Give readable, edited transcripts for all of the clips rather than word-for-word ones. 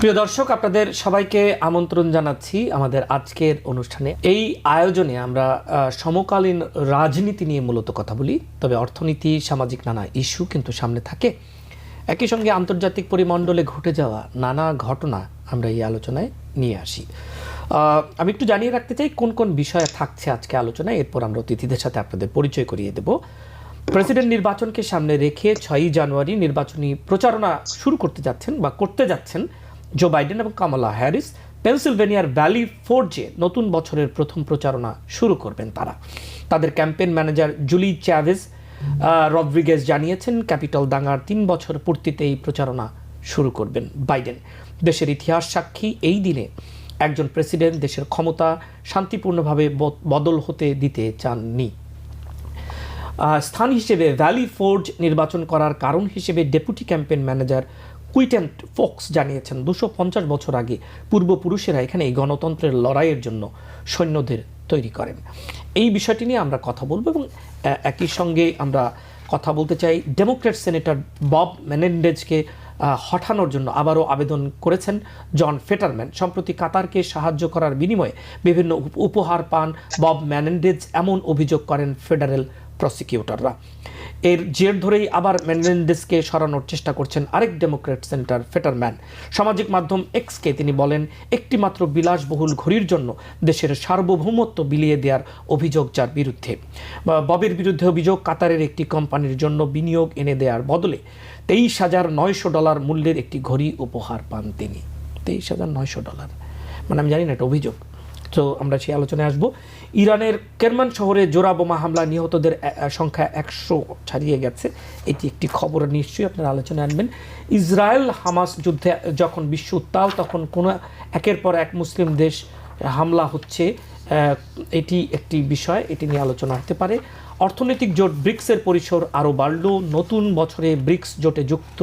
প্রিয় দর্শক, আপনাদের সবাইকে আমন্ত্রণ জানাচ্ছি আমাদের আজকের অনুষ্ঠানে। এই আয়োজনে আমরা সমকালীন রাজনীতি নিয়ে মূলত কথা বলি, তবে অর্থনীতি, সামাজিক নানা ইস্যু কিন্তু সামনে থাকে। একই সঙ্গে আন্তর্জাতিক পরিমণ্ডলে ঘটে যাওয়া নানা ঘটনা আমরা এই আলোচনায় নিয়ে আসি। আমি একটু জানিয়ে রাখতে চাই কোন কোন বিষয়ে থাকছে আজকে আলোচনায়, এরপর আমরা অতিথিদের সাথে আপনাদের পরিচয় করিয়ে দেব। প্রেসিডেন্ট নির্বাচনকে সামনে রেখে 6ই জানুয়ারি নির্বাচনী প্রচারণা শুরু করতে যাচ্ছেন জো বাইডেন এবং কামালা হ্যারিস। পেনসিলভেনিয়ার ভ্যালি ফোর্জে নতুন বছরের প্রথম প্রচারণা শুরু করবেন তারা। তাদের ক্যাম্পেইন ম্যানেজার জুলি চ্যাভেজ রড্রিগেজ জানিয়েছেন, ক্যাপিটাল দাঙ্গার 3 বছর পূর্তিতে এই প্রচারণা শুরু করবেন বাইডেন। দেশের ইতিহাস সাক্ষী এই দিনে একজন প্রেসিডেন্ট দেশের ক্ষমতা শান্তিপূর্ণভাবে বদল হতে দিতে চাননি। স্থান হিসেবে ভ্যালি ফোর্জ নির্বাচন করার কারণ হিসেবে ডেপুটি ক্যাম্পেইন ম্যানেজার কুইটেন্ট ফোক্স জানিয়েছেন, 250 বছর আগে পূর্বপুরুষেরা এখানে এই গণতন্ত্রের লড়াইয়ের জন্য সৈন্যদের তৈরি করেন। এই বিষয়টি নিয়ে আমরা কথা বলবো এবং একই সঙ্গে আমরা কথা বলতে চাই ডেমোক্র্যাট সেনেটর বব মেনেন্ডেজকে হটানোর জন্য আবারও আবেদন করেছেন জন ফেটারম্যান। সম্প্রতি কাতারকে সাহায্য করার বিনিময়ে বিভিন্ন উপহার পান বব মেনেন্ডেজ, এমন অভিযোগ করেন ফেডারেল প্রসিকিউটররা। এর জের ধরেই আবার মেনেন্ডেজকে সরানোর চেষ্টা করছেন আরেক ডেমোক্র্যাট সেনেটর ফেটারম্যান। সামাজিক মাধ্যম এক্সকে তিনি বলেন, একটিমাত্র বিলাসবহুল ঘড়ির জন্য দেশের সার্বভৌমত্ব বিলিয়ে দেওয়ার অভিযোগ যার বিরুদ্ধে। ববের বিরুদ্ধে অভিযোগ, কাতারের একটি কোম্পানির জন্য বিনিয়োগ এনে দেওয়ার বদলে $23,900 মূল্যের একটি ঘড়ি উপহার পান তিনি। $23,900, মানে আমি জানি না এটা অভিযোগ। তো আমরা সেই আলোচনায় আসবো। ইরানের কেরমান শহরে জোড়া বোমা হামলা, নিহতদের সংখ্যা 100 ছাড়িয়ে গেছে, এটি একটি খবর নিশ্চয়ই আপনারা আলোচনায় আনবেন। ইসরায়েল হামাস যুদ্ধে যখন বিশ্ব উত্তাল, তখন কোনো একের পর এক মুসলিম দেশ হামলা হচ্ছে, এটি একটি বিষয়, এটি নিয়ে আলোচনা হতে পারে। অর্থনৈতিক জোট ব্রিক্সের পরিসর আরও বাড়ল। নতুন বছরে ব্রিক্স জোটে যুক্ত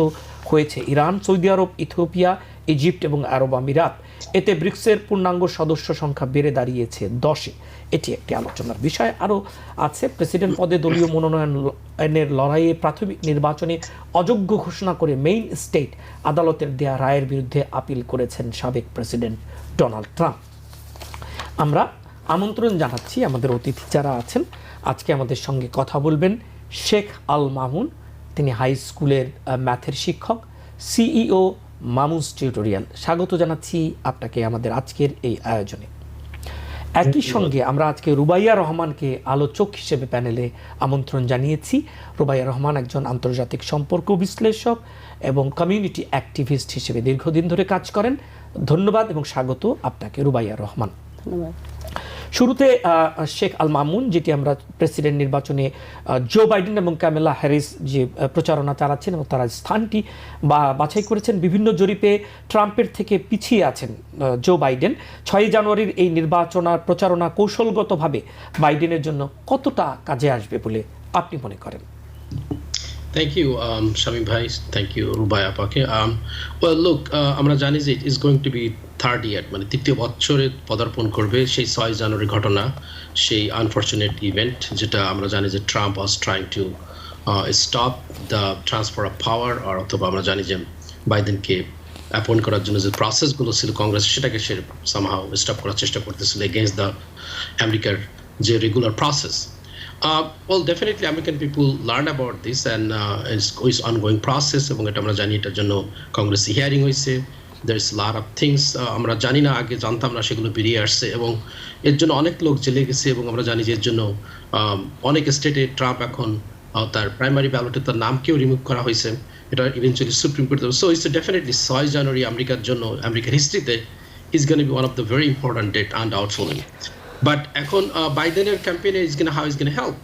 হয়েছে ইরান, সৌদি আরব, ইথিওপিয়া, ইজিপ্ট এবং আরব আমিরাত। এতে ব্রিক্সের পূর্ণাঙ্গ সদস্য সংখ্যা বেড়ে দাঁড়িয়েছে 10-এ। এটি একটি আলোচনার বিষয়। আরও আছে, প্রেসিডেন্ট পদে দলীয় মনোনয়নের লড়াইয়ে প্রাথমিক নির্বাচনে অযোগ্য ঘোষণা করে মেইন স্টেট আদালতের দেয়া রায়ের বিরুদ্ধে আপিল করেছেন সাবেক প্রেসিডেন্ট ডোনাল্ড ট্রাম্প। আমরা আমন্ত্রণ জানাচ্ছি আমাদের অতিথি যারা আছেন। আজকে আমাদের সঙ্গে কথা বলবেন শেখ আল মামুন, তিনি হাই স্কুলের ম্যাথের শিক্ষক, সিইও মামুন টিউটোরিয়াল। স্বাগত জানাচ্ছি আপনাকে আমাদের আজকের এই আয়োজনে। একই সঙ্গে আমরা আজকে রুবাইয়া রহমানকে আলোচক হিসেবে প্যানেলে আমন্ত্রণ জানিয়েছি। রুবাইয়া রহমান একজন আন্তর্জাতিক সম্পর্ক বিশ্লেষক এবং কমিউনিটি অ্যাক্টিভিস্ট হিসেবে দীর্ঘদিন ধরে কাজ করেন। ধন্যবাদ এবং স্বাগত আপনাকে রুবাইয়া রহমান। ধন্যবাদ। শুরুতে শেখ আল মামুন, যেটি আমরা প্রেসিডেন্ট নির্বাচনে জো বাইডেন এবং কামালা হ্যারিস যে প্রচারণা চালাচ্ছেন এবং তারা স্থানটি বাছাই করেছেন, বিভিন্ন জরিপে ট্রাম্পের থেকে পিছিয়ে আছেন জো বাইডেন। 6ই জানুয়ারির এই প্রচারণা কৌশলগতভাবে বাইডেনের জন্য কতটা কাজে আসবে বলে আপনি মনে করেন? Thank you, Shamim bhai. Thank you, Rubaiya apake. Well, look, আমরা জানি যে it is going to be third year, মানে তৃতীয় বছরে পদার্পণ করবে সেই 6 জানুয়ারি ঘটনা, সেই আনফরচুনেট ইভেন্ট, যেটা আমরা জানি যে Trump was trying to stop the transfer of power, আর অথবা আমরা জানি যে বাইডেনকে অ্যাপয়েন্ট করার জন্য যে প্রসেসগুলো ছিল কংগ্রেস, সেটাকে সে somehow স্টপ করার চেষ্টা করতেছিল এগেইনস্ট দ্য আমেরিকার যে regular process. Well, definitely American people learn about this and it's ongoing process, এবং এটা আমরা জানি এটার জন্য কংগ্রেসে হিয়ারিং হয়েছে। there is a lot of things আমরা জানি না, আগে জানতাম না, সেগুলো বেরিয়ে আসছে এবং এর জন্য অনেক লোক জেলে গেছে এবং আমরা জানি যে এর জন্য অনেক স্টেটে ট্রাম্প এখন তার প্রাইমারি ব্যালটে তার নামকেও রিমুভ করা হয়েছে। এটা eventually supreme court. So it's definitely 6 January আমেরিকার জন্য, আমেরিকার হিস্ট্রিতে is gonna be one of the very important date and আউটফলোইং। But এখন বাইডেনের ক্যাম্পেইনে how is going to help?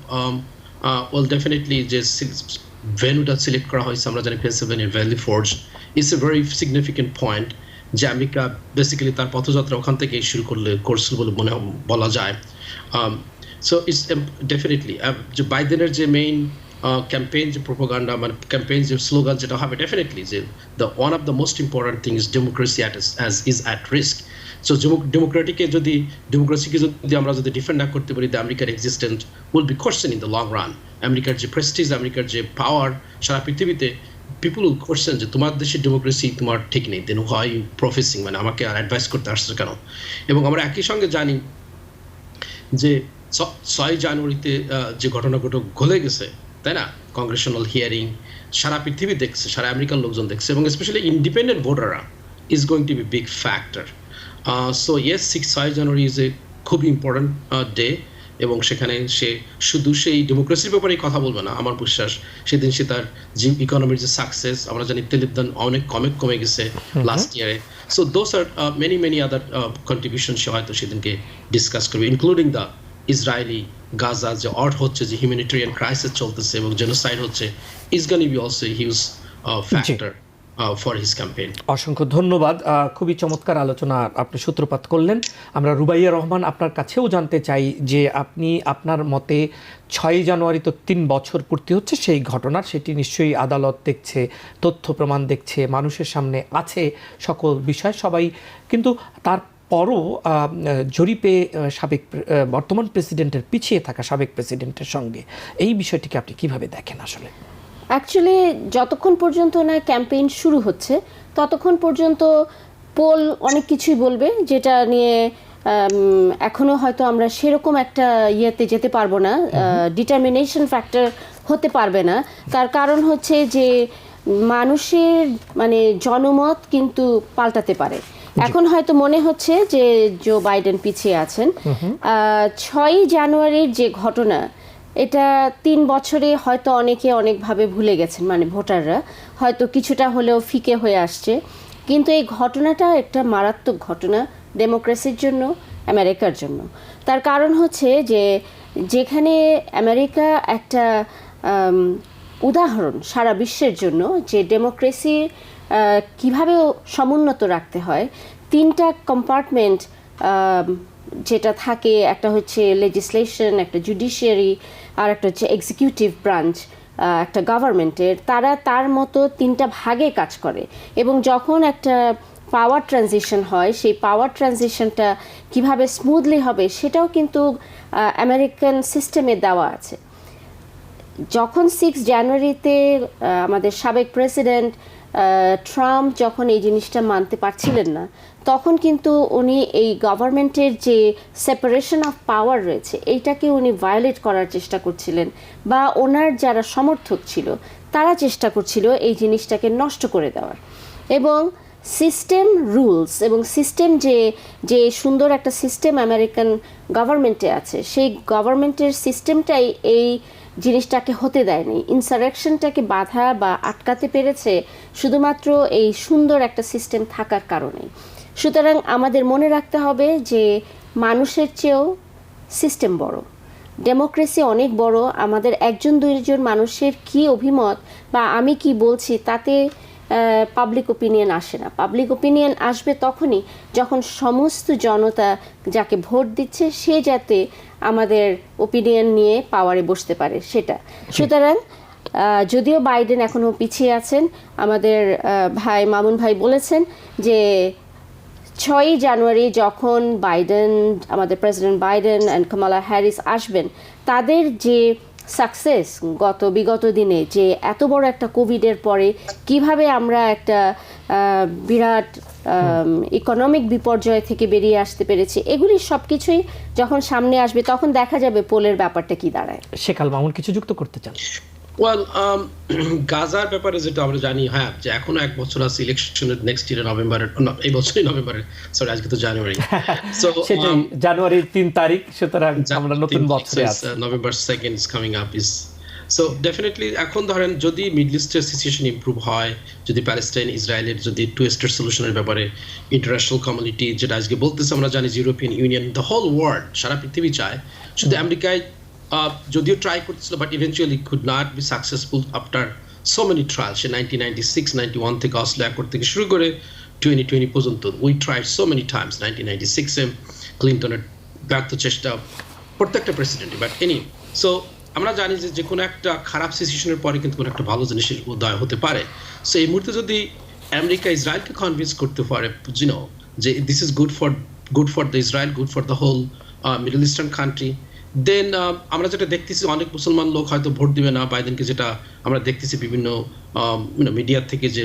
Well, definitely যে ভেন্যুটা সিলেক্ট করা হয়েছে, আমরা জানি পেনসিলভেনিয়ার Valley Forge is a very significant point, যে আমেরিকা বেসিক্যালি তার পথযাত্রা ওখান থেকে শুরু করছিল বলে বলা যায়। সো ইটস ডেফিনেটলি যে বাইডেনের যে মেইন ক্যাম্পেইন, যে প্রোপাগান্ডা, মানে ক্যাম্পেইন যে স্লোগান যেটা হবে, ডেফিনেটলি যে one of the most important thing is democracy is at risk. So ডেমোক্রেসিকে যদি আমরা ডিফেন্ড না করতে পারি, দ্য আমেরিকার existence will be question in the long run. আমেরিকার যে প্রেস্টিজ, আমেরিকার যে পাওয়ার সারা পৃথিবীতে, পিপল উইল কোয়েশ্চেন যে তোমার দেশের ডেমোক্রেসি তোমার ঠিক নেই, দেন হয় ইউ প্রফেসিং, মানে আমাকে আর অ্যাডভাইস করতে আসছে কেন। এবং আমরা একই সঙ্গে জানি যে 6 জানুয়ারিতে যে ঘটনাগুলো ঘটে গেছে, তাই না, কংগ্রেশনাল হিয়ারিং সারা পৃথিবী দেখছে, সারা আমেরিকান লোকজন দেখছে, এবং স্পেশালি ইন্ডিপেন্ডেন্ট ভোটাররা is going to be big factor. So yes, 6 January is a খুব ইম্পর্ট্যান্ট ডে, এবং সেখানে সে শুধু সেই ডেমোক্রেসির ব্যাপারেই কথা বলবে না, আমার বিশ্বাস সেদিন সে তার যে ইকোনমির যে সাকসেস, আমরা জানি তেলের দাম অনেক কমে গেছে লাস্ট ইয়ারে, so those are many other contribution সে হয়তো সেদিনকে ডিসকাস করবে, ইনক্লুডিং দ্য ইসরায়েলি গাজা যে অর্ড হচ্ছে, যে হিউম্যানিটেরিয়ান ক্রাইসিস চলতেছে এবং জেনোসাইড হচ্ছে, is gonna be also huge factor for his campaign. অসংখ্য ধন্যবাদ, খুবই চমৎকার আলোচনা আপনি সূত্রপাত করলেন। আমরা রুবাইয়া রহমান আপনার কাছেও জানতে চাই যে আপনি আপনার মতে 6 জানুয়ারি তো 3 বছর পূর্তি হচ্ছে সেই ঘটনার, সেটি নিশ্চয়ই আদালত দেখছে, তথ্য প্রমাণ দেখছে, মানুষের সামনে আছে সকল বিষয় সবাই, কিন্তু তার পরও জরিপে সাবেক বর্তমান প্রেসিডেন্টের পিছিয়ে থাকা সাবেক প্রেসিডেন্টের সঙ্গে এই বিষয়টিকে আপনি কিভাবে দেখেন? আসলে অ্যাকচুয়ালি যতক্ষণ পর্যন্ত না ক্যাম্পেইন শুরু হচ্ছে ততক্ষণ পর্যন্ত পোল অনেক কিছুই বলবে, যেটা নিয়ে এখনও হয়তো আমরা সেরকম একটা ইয়েতে যেতে পারবো না, ডিটারমিনেশন ফ্যাক্টর হতে পারবে না। তার কারণ হচ্ছে যে মানুষের মানে জনমত কিন্তু পাল্টাতে পারে। এখন হয়তো মনে হচ্ছে যে জো বাইডেন পিছিয়ে আছেন। 6 জানুয়ারির যে ঘটনা, এটা 3 বছরে হয়তো অনেকে অনেকভাবে ভুলে গেছেন, মানে ভোটাররা হয়তো কিছুটা হলেও ফিকে হয়ে আসছে, কিন্তু এই ঘটনাটা একটা মারাত্মক ঘটনা ডেমোক্রেসির জন্য, আমেরিকার জন্য। তার কারণ হচ্ছে যে যেখানে আমেরিকা একটা উদাহরণ সারা বিশ্বের জন্য যে ডেমোক্রেসি কীভাবে সমুন্নত রাখতে হয়, 3টা কম্পার্টমেন্ট যেটা থাকে, একটা হচ্ছে লেজিসলেশন, একটা জুডিশিয়ারি, আর একটা হচ্ছে এক্সিকিউটিভ ব্রাঞ্চ একটা গভর্নমেন্টের, তারা তার মতো 3টা ভাগে কাজ করে। এবং যখন একটা পাওয়ার ট্রানজিশন হয়, সেই পাওয়ার ট্রানজিশনটা কিভাবে স্মুথলি হবে সেটাও কিন্তু আমেরিকান সিস্টেমে দেওয়া আছে। যখন 6 জানুয়ারিতে আমাদের সাবেক প্রেসিডেন্ট ট্রাম্প যখন এই জিনিসটা মানতে পারছিলেন না, তখন কিন্তু উনি এই গভর্নমেন্টের যে সেপারেশন অফ পাওয়ার রয়েছে এইটাকে উনি ভায়োলেট করার চেষ্টা করছিলেন, বা ওনার যারা সমর্থক ছিল তারা চেষ্টা করছিল এই জিনিসটাকে নষ্ট করে দেওয়ার। এবং সিস্টেম রুলস এবং সিস্টেম যে সুন্দর একটা সিস্টেম আমেরিকান গভর্নমেন্টে আছে, সেই গভর্নমেন্টের সিস্টেমটাই এই জিনিসটাকে হতে দেয়নি, ইনসারেকশনটাকে বাধা বা আটকাতে পেরেছে শুধুমাত্র এই সুন্দর একটা সিস্টেম থাকার কারণেই। সুতরাং আমাদের মনে রাখতে হবে যে মানুষের চেয়েও সিস্টেম বড়, ডেমোক্রেসি অনেক বড়। আমাদের 1-2 মানুষের কি অভিমত বা আমি কি বলছি তাতে পাবলিক ওপিনিয়ন আসে না। পাবলিক ওপিনিয়ন আসবে তখনই যখন সমস্ত জনতা যাকে ভোট দিচ্ছে সে যাতে আমাদের ওপিনিয়ন নিয়ে পাওয়ারে বসতে পারে সেটা। সুতরাং যদিও বাইডেন এখনও পিছিয়ে আছেন, আমাদের ভাই মামুন ভাই বলেছেন যে 6 জানুয়ারি যখন বাইডেন, আমাদের president Biden and Kamala Harris আসবেন, তাদের যে সাকসেস বিগত দিনে, যে এত বড় একটা কোভিডের পরে কিভাবে আমরা একটা বিরাট ইকোনমিক বিপর্যয় থেকে বেরিয়ে আসতে পেরেছি, এগুলি সব কিছুই যখন সামনে আসবে তখন দেখা যাবে পোলের ব্যাপারটা কি দাঁড়ায়। শেখ মামুন কিছু যুক্ত করতে চান? ওয়েল, গাজার ব্যাপারে যেটা আমরা জানি, হ্যাঁ, যে এখনো 1 বছর আছে ইলেকশনের, নেক্সট ইয়ারে নভেম্বরের, এই বছরই নভেম্বরের, সরি আজকে তো জানুয়ারি, সো জানুয়ারির 3 তারিখ, সুতরাং আমরা নতুন বছরে আছি। November 2nd is coming up is so definitely এখন ধরেন যদি মিডল ইস্টের সিচুয়েশন ইমপ্রুভ হয়, যদি প্যালেস্টাইন ইসরায়েলের যদি 2 স্টেট সলিউশনের ব্যাপারে ইন্টারন্যাশনাল কমিউনিটি যেটা আজকে বলতেছে, আমরা জানি European Union, the whole world, সারা পৃথিবী চায়, শুধু আমেরিকায় যদিও ট্রাই করতেছিল but eventually could not be successful after so many trial. সে 1996-91 থেকে অসলো অ্যাকর্ড থেকে শুরু করে 2020 পর্যন্ত we tried so many times. 1996-এ ক্লিন্টনের ব্যর্থ চেষ্টা, প্রত্যেকটা প্রেসিডেন্টই, বাট এনি। সো আমরা জানি যে কোনো একটা খারাপ সিচুয়েশনের পরে কিন্তু কোনো একটা ভালো জিনিসের উদয় হতে পারে। সো এই মুহূর্তে যদি আমেরিকা ইসরায়েলকে কনভিন্স করতে পারে যে this is good for the Israel, good for the whole middle eastern country, then আমরা যেটা দেখতেছি অনেক মুসলমান লোক হয়তো ভোট দিবে না বাইডেনকে, যেটা আমরা দেখতেছি বিভিন্ন মিডিয়া থেকে যে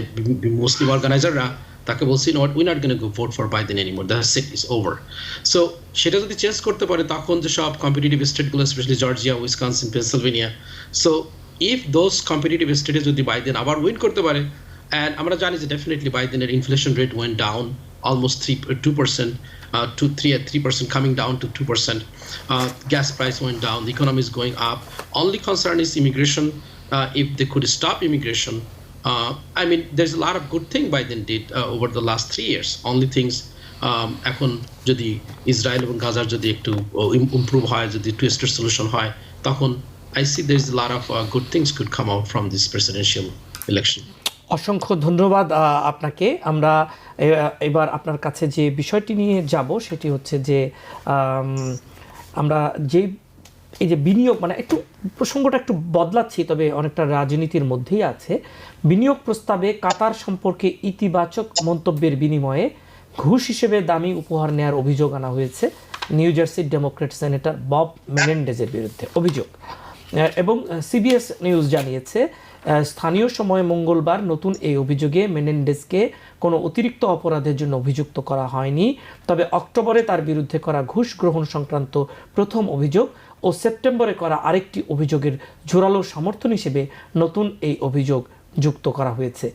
মুসলিম অর্গানাইজাররা তাকে বলছি we not gonna go vote for Biden anymore, that seat is over. So সেটা যদি চেঞ্জ করতে পারে তখন যে সব কম্পিটিটিভ স্টেটগুলো specially Georgia, Wisconsin, Pennsylvania, so if those competitive স্টেটে যদি বাইডেন আবার উইন করতে পারে, অ্যান্ড আমরা জানি যে ডেফিনেটলি বাইডেনের inflation rate went down almost 2%, to 3% coming down to 2%. Gas price went down, the economy is going up. Only concern is immigration. If they could stop immigration, I mean, there's a lot of good thing Biden did over the last 3 years. Only things, এখন যদি Israel এবং গাজার যদি একটু improve হয়, যদি two-state solution হয়, তখন I see there's a lot of good things could come out from this presidential election. অসংখ্য ধন্যবাদ আপনাকে। আমরা এবার আপনার কাছে যে বিষয়টি নিয়ে যাব সেটি হচ্ছে যে আমরা যে এই যে বিনিয়োগ, মানে একটু প্রসঙ্গটা একটু বদলাচ্ছি, তবে অনেকটা রাজনীতির মধ্যেই আছে। বিনিয়োগ প্রস্তাবে কাতার সম্পর্কে ইতিবাচক মন্তব্যের বিনিময়ে ঘুষ হিসেবে দামি উপহার নেওয়ার অভিযোগ আনা হয়েছে নিউ জার্সির ডেমোক্র্যাট সেনেটর বব মেনেন্ডেজের বিরুদ্ধে। অভিযোগ এবং সিবিএস নিউজ জানিয়েছে স্থানীয় সময় মঙ্গলবার নতুন এই অভিযোগে মেনেন্ডেজকে কোনো অতিরিক্ত অপরাধের জন্য অভিযুক্ত করা হয়নি, তবে অক্টোবরে তার বিরুদ্ধে করা ঘুষ গ্রহণ সংক্রান্ত প্রথম অভিযোগ ও সেপ্টেম্বরে করা আরেকটি অভিযোগের জোরালো সমর্থন হিসেবে নতুন এই অভিযোগ যুক্ত করা হয়েছে।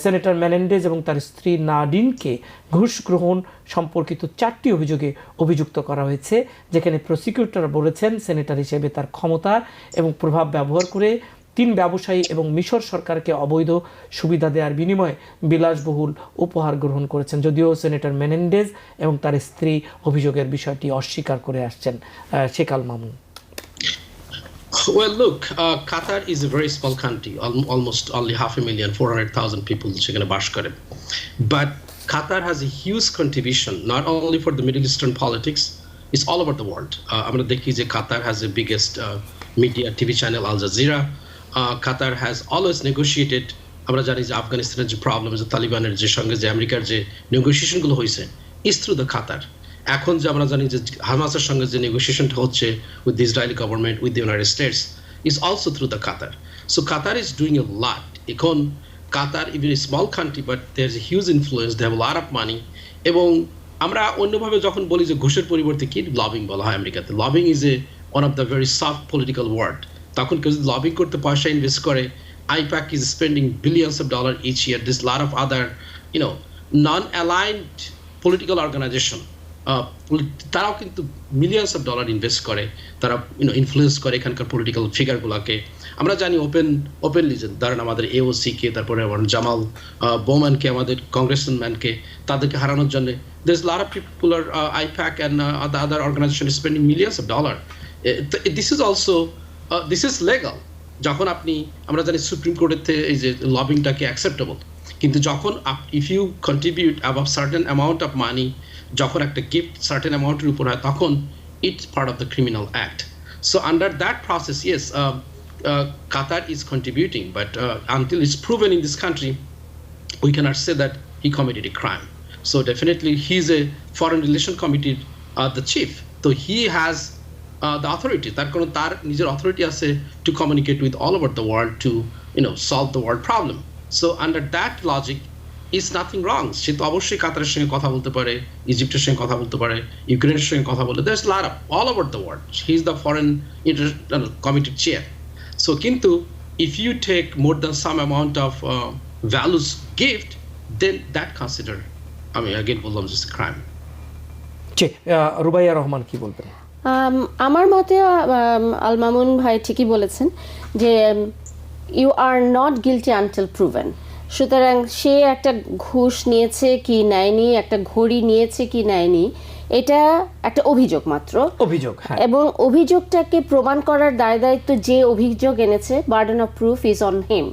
সেনেটর মেনেন্ডেজ এবং তার স্ত্রী নাডিনকে ঘুষ গ্রহণ সম্পর্কিত 4টি অভিযোগে অভিযুক্ত করা হয়েছে, যেখানে প্রসিকিউটর বলেছেন সেনেটর হিসেবে তার ক্ষমতা এবং প্রভাব ব্যবহার করে 3 ব্যবসায়ী এবং মিশর সরকারকে অবৈধ সুবিধা দেওয়ার বিনিময়ে বিলাসবহুল উপহার গ্রহণ করেছেন, যদিও সেনেটর মেনেন্ডেজ এবং তার স্ত্রী অভিযোগের বিষয়টি অস্বীকার করে আসছেন। Sheikh Al Mamun. Well, look, Qatar is a very small country, almost only 500,000, 400,000 people সেখানে বাস করে। But Qatar has a huge contribution, not only for the Middle Eastern politics, it's all over the world. আমরা দেখি যে Qatar has the biggest media TV channel, Al Jazeera. Qatar has always negotiated, আমরা জানি যে আফগানিস্তানের যে problem, যে তালিবানের যে সঙ্গে যে আমেরিকার যে নেগোসিয়েশনগুলো হয়েছে ইজ থ্রু দ্য কাতার। এখন যে আমরা জানি যে হামাসের সঙ্গে যে নেগোসিয়েশনটা হচ্ছে with the Israeli government, with the United States, is also through the Qatar. So Qatar is doing a lot. এখন Qatar even a small country, but there is a huge influence, they have lot of money. এবং আমরা অন্যভাবে যখন বলি যে ঘুষের পরিবর্তে কি লবিং বলা হয় আমেরিকাতে, lobbying is a one of the very soft political word. তখন কেউ যদি লবিং করতে পয়সা ইনভেস্ট করে, IPAC is spending billions of dollars each year. There's a lot of other, non-aligned political organization. তারাও কিন্তু মিলিয়ন্স অফ ডলার ইনভেস্ট করে, তারা ইনফ্লুয়েন্স করে এখানকার পলিটিক্যাল ফিগারগুলোকে। আমরা জানি ওপেনলি যে ধরেন আমাদের AOC-কে, তারপরে জামাল বোমানকে, আমাদের কংগ্রেসম্যানকে, তাদেরকে হারানোর জন্য there's a lot of people are IPAC and the other organization is spending millions of dollars. This is also this is legal. যখন আমরা জানি সুপ্রিম কোর্টের এই যে লবিংটাকে অ্যাকসেপ্টেবল, কিন্তু যখন if you contribute above certain amount of money, যখন একটা গিফট সার্টেন অ্যামাউন্টের উপর হয়, তখন it's part of the criminal act. So under that process, yes, Qatar is contributing, but until it's proven in this country, we cannot say that he committed a crime. So definitely he's a foreign relation committee the chief, so he has the authority, তার নিজের authority আছে to communicate with all over the world to solve the world problem. So under that logic is nothing wrong. সে তো অবশ্যই কাতারের সঙ্গে কথা বলতে পারে, ইজিপ্টের সঙ্গে কথা বলতে পারে, ইউক্রেনের সঙ্গে কথা বলে, there's a lot of all over the world. He is the foreign committee chair. So কিন্তু if you take more than some amount of values gift, then that consider, again বললাম, just a crime. Rubaiya Rahman কি বলবেন? আমার মতে আল মামুন ভাই ঠিকই বলেছেন যে you are not guilty until proven. সুতরাং সে একটা ঘুষ নিয়েছে কি নেয়নি, একটা ঘড়ি নিয়েছে কি নেয়নি, এটা একটা অভিযোগ মাত্র, অভিযোগ। এবং অভিযোগটাকে প্রমাণ করার দায়িত্ব যে অভিযোগ এনেছে, burden of proof is on him.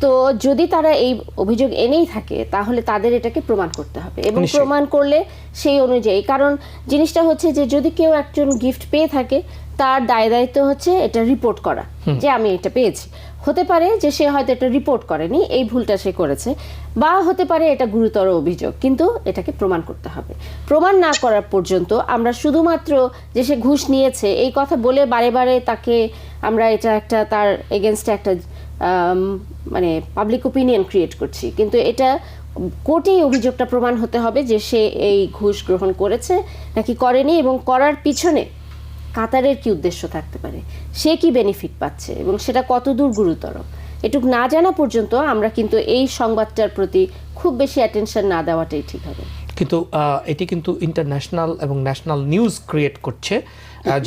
তো যদি তারা এই অভিযোগ এনেই থাকে তাহলে তাদের এটাকে প্রমাণ করতে হবে, এবং প্রমাণ করলে সেই অনুযায়ী, কারণ জিনিসটা হচ্ছে যে যদি কেউ একজন গিফট পেয়ে থাকে তার দায়িত্ব হচ্ছে এটা রিপোর্ট করা যে আমি এটা পেয়েছি। হতে পারে যে সে হয়তো এটা রিপোর্ট করেনি, এই ভুলটা সে করেছে, বা হতে পারে এটা গুরুতর অভিযোগ, কিন্তু এটাকে প্রমাণ করতে হবে। প্রমাণ না করার পর্যন্ত আমরা শুধুমাত্র যে সে ঘুষ নিয়েছে এই কথা বলে বারে বারে তাকে আমরা এটা একটা তার এগেনস্টে একটা মানে পাবলিক ওপিনিয়ন ক্রিয়েট করছি, কিন্তু এটা কোর্টেই অভিযোগটা প্রমাণ হতে হবে যে সে এই ঘুষ গ্রহণ করেছে নাকি করেনি, এবং করার পিছনে কাতারের কি উদ্দেশ্য থাকতে পারে, সে কি বেনিফিট পাচ্ছে এবং সেটা কতদূর গুরুতর, এটুকু না জানা পর্যন্ত আমরা কিন্তু এই সংবাদটার প্রতি খুব বেশি অ্যাটেনশন না দেওয়াটাই ঠিক হবে। কিন্তু এটি কিন্তু ইন্টারন্যাশনাল এবং ন্যাশনাল নিউজ ক্রিয়েট করছে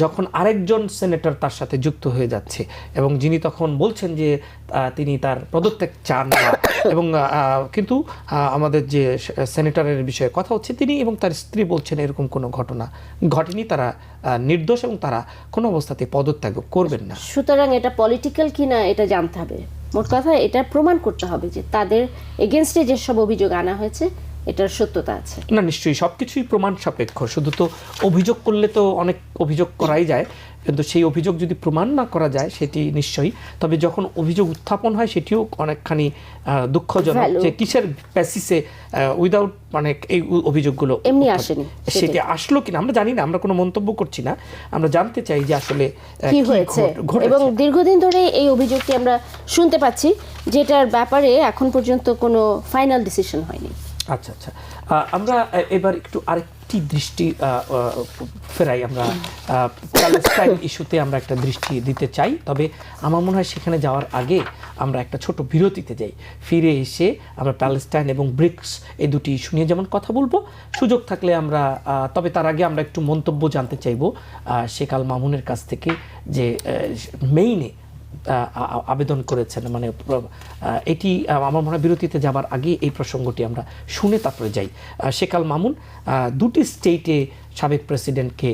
যখন আরেকজন সেনেটর তার সাথে যুক্ত হয়ে যাচ্ছে এবং যিনি তখন বলছেন যে তিনি তার পদত্যাগ চান না, এবং কিন্তু আমাদের যে সেনেটরের বিষয়ে কথা হচ্ছে তিনি এবং তার স্ত্রী বলছেন এরকম কোনো ঘটনা ঘটেনি, তারা নির্দোষ এবং তারা কোনো অবস্থাতে পদত্যাগ করবেন না। সুতরাং এটা পলিটিক্যাল কিনা এটা জানতে হবে, মোট কথা এটা প্রমাণ করতে হবে যে তাদের এগেনস্টে যেসব অভিযোগ আনা হয়েছে এটার সত্যতা আছে। না, নিশ্চয়ই সবকিছুই প্রমাণ সাপেক্ষ, শুধু তো অভিযোগ করলে তো অনেক অভিযোগ করাই যায়, কিন্তু সেই অভিযোগ যদি প্রমাণ না করা যায় সেটি নিশ্চয়ই, তবে যখন অভিযোগ উত্থাপন হয় সেটিও অনেকখানি দুঃখজনক যে কিসের বেসিসে উইদাউট মানে এই অভিযোগগুলো এমনি আসেনি, সেটি আসলো কিনা আমরা জানি না, আমরা কোনো মন্তব্য করছি না, আমরা জানতে চাই যে আসলে কি হয়েছে। এবং দীর্ঘদিন ধরে এই অভিযোগটি আমরা শুনতে পাচ্ছি, যেটার ব্যাপারে এখন পর্যন্ত কোনো ফাইনাল ডিসিশন হয়নি। আচ্ছা আচ্ছা, আমরা এবার একটু আরেকটি দৃষ্টি ফেরাই, আমরা প্যালেস্টাইন ইস্যুতে আমরা একটা দৃষ্টি দিতে চাই, তবে আমার মনে হয় সেখানে যাওয়ার আগে আমরা একটা ছোট বিরতিতে যাই, ফিরে এসে আমরা প্যালেস্টাইন এবং ব্রিক্স এই দুটি ইস্যু নিয়ে যেমন কথা বলবো, সুযোগ থাকলে আমরা তবে তার আগে আমরা একটু মন্তব্য জানতে চাইবো শেখ আল মামুনের কাছ থেকে, যে মেইনে আবেদন করেছেন, মানে এটি আমার মনে হয় বিরতিতে যাবার আগে এই প্রসঙ্গটি আমরা শুনে তারপরে যাই। শেখ আল মামুন দুটি স্টেটে সাবেক প্রেসিডেন্টকে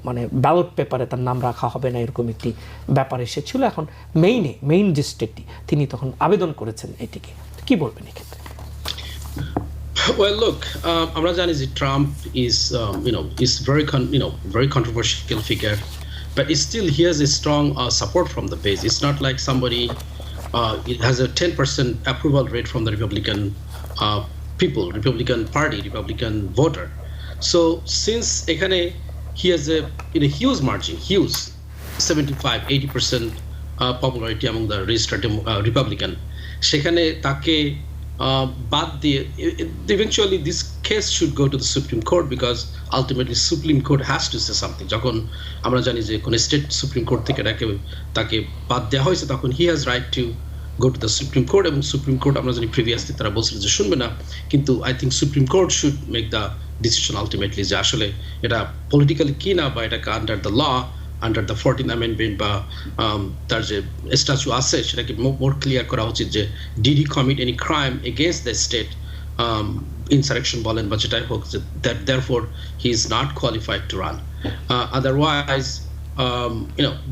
মানে ব্যালট পেপারে তার নাম রাখা হবে না এরকম একটি ব্যাপার এসেছিল, এখন মেইন যে স্টেটটি তিনি তখন আবেদন করেছেন, এটিকে কি বলবেন এক্ষেত্রে? Well, look, আমরা জানি যে Trump is very controversial figure. But still, he has a strong support from the base. It's not like somebody it has a 10% approval rate from the Republican people, Republican Party, Republican voter. So since he has a huge margin, huge 75-80% popularity among the registered Republican. সেখানে তাকে বাদ দিয়ে eventually this case should go to the Supreme Court because ultimately Supreme Court has to say something. যখন আমরা জানি যে কোন state supreme court থেকে তাকে বাদ দেওয়া হয়েছে তখন he has right to go to the Supreme Court, এবং সুপ্রিম কোর্ট আমরা জানি প্রিভিয়াসলি তারা বলছিল যে শুনবে না, কিন্তু I think Supreme Court should make the decision ultimately যে আসলে এটা পলিটিক্যালি কি না, বা এটা under the law, under the 14th Amendment বা তার যে স্ট্যাচু আছে সেটাকে মোর ক্লিয়ার করা উচিত যে did he commit any crime against the state, insurrection বলেন বা যেটাই হোক, that therefore he is not qualified to run. Otherwise,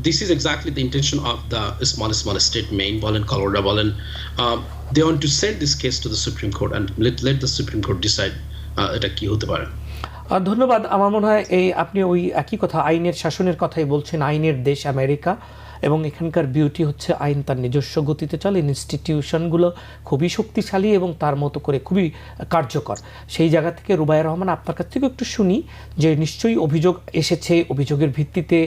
this is exactly the intention of the small state, Maine বলেন, Colorado বলেন, they want to send this case to the Supreme Court and let the Supreme Court decide এটা কি হতে পারে। ধন্যবাদ। আমার মনে হয় আপনি ওই একই কথা, আইনের শাসনের কথাই বলছেন, আইনের দেশ আমেরিকা, এবং এখানকার বিউটি হচ্ছে আইন তার নিজস্ব গতিতে চলে, ইনস্টিটিউশনগুলো খুবই শক্তিশালী এবং তার মতো করে খুবই কার্যকর। সেই জায়গা থেকে রুবাইয়া রহমান আপনার কাছ থেকে একটু শুনি যে নিশ্চয়ই অভিযোগ এসেছে, অভিযোগের ভিত্তিতে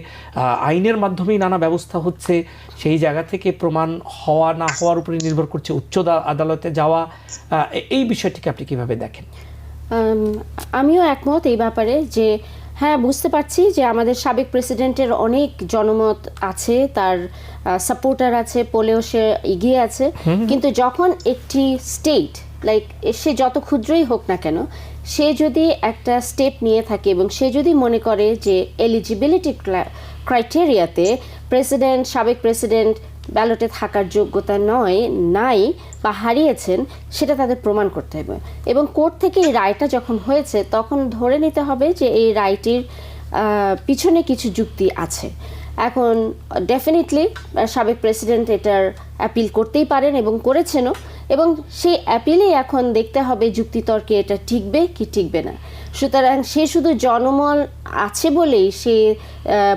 আইনের মাধ্যমেই নানা ব্যবস্থা হচ্ছে, সেই জায়গা থেকে প্রমাণ হওয়া না হওয়ার উপরে নির্ভর করছে উচ্চ আদালতে যাওয়া, এই বিষয়টিকে আপনি কিভাবে দেখেন? আমিও একমত এই ব্যাপারে, যে হ্যাঁ বুঝতে পারছি যে আমাদের সাবেক প্রেসিডেন্টের অনেক জনমত আছে, তার সাপোর্টার আছে, পোলেও সে এগিয়ে আছে, কিন্তু যখন একটি স্টেট লাইক সে যত ক্ষুদ্রই হোক না কেন, সে যদি একটা স্টেপ নিয়ে থাকে এবং সে যদি মনে করে যে এলিজিবিলিটি ক্রাইটেরিয়াতে সাবেক প্রেসিডেন্ট ব্যালটে থাকার যোগ্যতা নাই বা হারিয়েছেন, সেটা তাদের প্রমাণ করতে হবে, এবং কোর্ট থেকে এই রায়টা যখন হয়েছে তখন ধরে নিতে হবে যে এই রায়টির পিছনে কিছু যুক্তি আছে। এখন ডেফিনেটলি সাবেক প্রেসিডেন্ট এটার অ্যাপিল করতেই পারেন এবং করেছেনও, এবং সেই অ্যাপিলেই এখন দেখতে হবে যুক্তিতর্কে এটা টিকবে কি টিকবে না। সুতরাং সে শুধু জনমল আছে বলেই, সে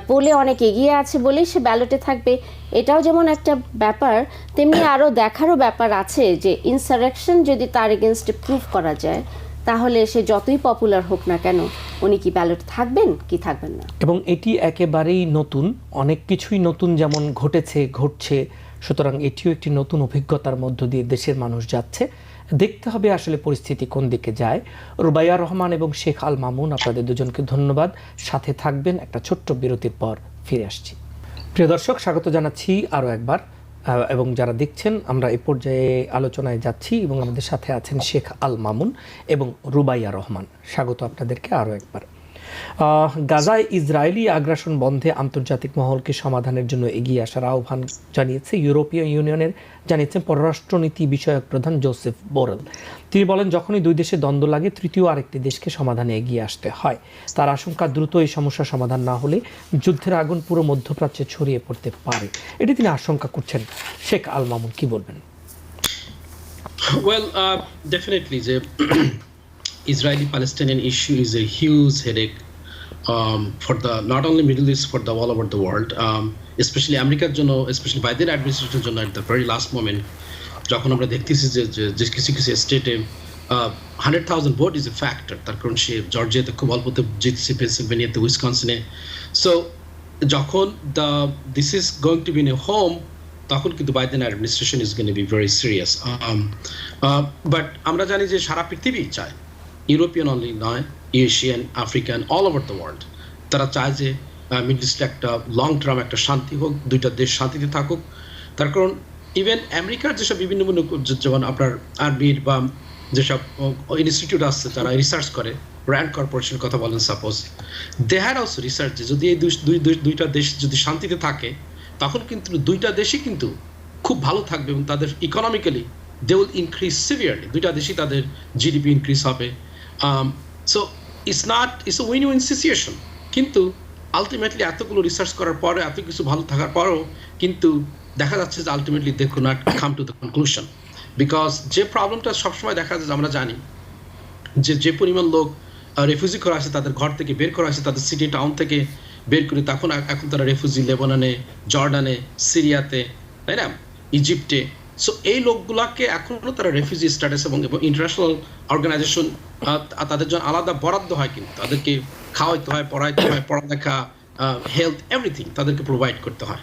পোলে অনেক এগিয়ে আছে বলেই সে ব্যালটে থাকবে, এটাও যেমন একটা ব্যাপার, তেমনি আরও দেখারও ব্যাপার আছে যে ইনসারেকশন যদি তার এগেনস্টে প্রুভ করা যায়, তাহলে সে যতই পপুলার হোক না কেন উনি কি ব্যালট থাকবেন কি থাকবেন না। এবং এটি একেবারেই নতুন, অনেক কিছুই নতুন যেমন ঘটছে, সুতরাং এটিও একটি নতুন অভিজ্ঞতার মধ্য দিয়ে দেশের মানুষ যাচ্ছে। দেখতে হবে আসলে পরিস্থিতি কোন দিকে যায়। রুবাইয়া রহমান এবং শেখ আল মামুন, আপনাদের দুজনকে ধন্যবাদ। সাথে থাকবেন, একটা ছোট্ট বিরতির পর ফিরে আসছি। প্রিয় দর্শক, স্বাগত জানাচ্ছি আরও একবার, এবং যারা দেখছেন আমরা এই পর্যায়ে আলোচনায় যাচ্ছি এবং আমাদের সাথে আছেন শেখ আল মামুন এবং রুবাইয়া রহমান। স্বাগত আপনাদেরকে আরও একবার। গাজায় ইসরায়েলি আগ্রাসন বন্ধে আন্তর্জাতিক মহলকে সমাধানের জন্য এগিয়ে আসার আহ্বান জানিয়েছে ইউরোপীয় ইউনিয়নের, জানিয়েছেন পররাষ্ট্রনীতি বিষয়ক প্রধান জোসেফ বোরেল। তিনি বলেন, যখনই দুই দেশে দ্বন্দ্ব লাগে তৃতীয় আরেকটি দেশকে সমাধানে এগিয়ে আসতে হয়। তার আশঙ্কা, দ্রুত এই সমস্যার সমাধান না হলে যুদ্ধের আগুন পুরো মধ্যপ্রাচ্যে ছড়িয়ে পড়তে পারে। এটি তিনি আশঙ্কা করছেন। শেখ আল মামুন কি বলবেন? Well, definitely the Israeli-Palestinian issue is a huge headache for the not only Middle East, for the all over the world, especially America's জন্য, especially Biden administration জন্য at the very last moment, যখন আমরা দেখতেছি যে কিছু স্টেটে 100,000 vote is a factor, তার কারণ সে জর্জিয়াতে খুব অল্পতে জিতছে, পেনসিলভেনিয়াতে, উইসকনসিনে। সো যখন this is going to be in a home, তখন কিন্তু Biden administration is going to be very serious. But আমরা জানি যে সারা পৃথিবী চায়, ইউরোপিয়ান অনলি নয়, Asian, African, all over the world, তারা চায় যে মিডল ইস্টে একটা লং টার্ম একটা শান্তি হোক, দুইটা দেশ শান্তিতে থাকুক। তার কারণ ইভেন আমেরিকার যেসব বিভিন্ন যেমন আপনার আর্মির বা যেসব ইনস্টিটিউট আসছে যারা রিসার্চ করে, র্যান্ড কর্পোরেশনের কথা বলেন suppose, they had also research যে যদি এই দুইটা দেশ যদি শান্তিতে থাকে, তখন কিন্তু দুইটা দেশই কিন্তু খুব ভালো থাকবে এবং তাদের economically they will increase severely, দুইটা দেশই তাদের জিডিপি ইনক্রিজ হবে। So it's a win win situation. কিন্তু আলটিমেটলি এতগুলো রিসার্চ করার পরে, এত কিছু ভালো থাকার পরেও কিন্তু দেখা যাচ্ছে যে ultimately they could not come to the conclusion, because যে প্রবলেমটা সবসময় দেখা যায়, আমরা জানি যে পরিমাণ লোক রেফিউজি করা আছে, তাদের ঘর থেকে বের করা আছে, তাদের সিটি টাউন থেকে বের করে, এখন তারা রেফিউজি লেবাননে, জর্ডানে, সিরিয়াতে, তাই না, ইজিপ্টে। সো এই লোকগুলাকে এখনো তারা রেফিউজি স্ট্যাটাস এবং ইন্টারন্যাশনাল অর্গানাইজেশন তাদের জন্য আলাদা বরাদ্দ হয়, কিন্তু তাদেরকে খাওয়াইতে হয়, পড়াইতে হয়, পড়ালেখা, হেলথ, এভরিথিং তাদেরকে প্রোভাইড করতে হয়।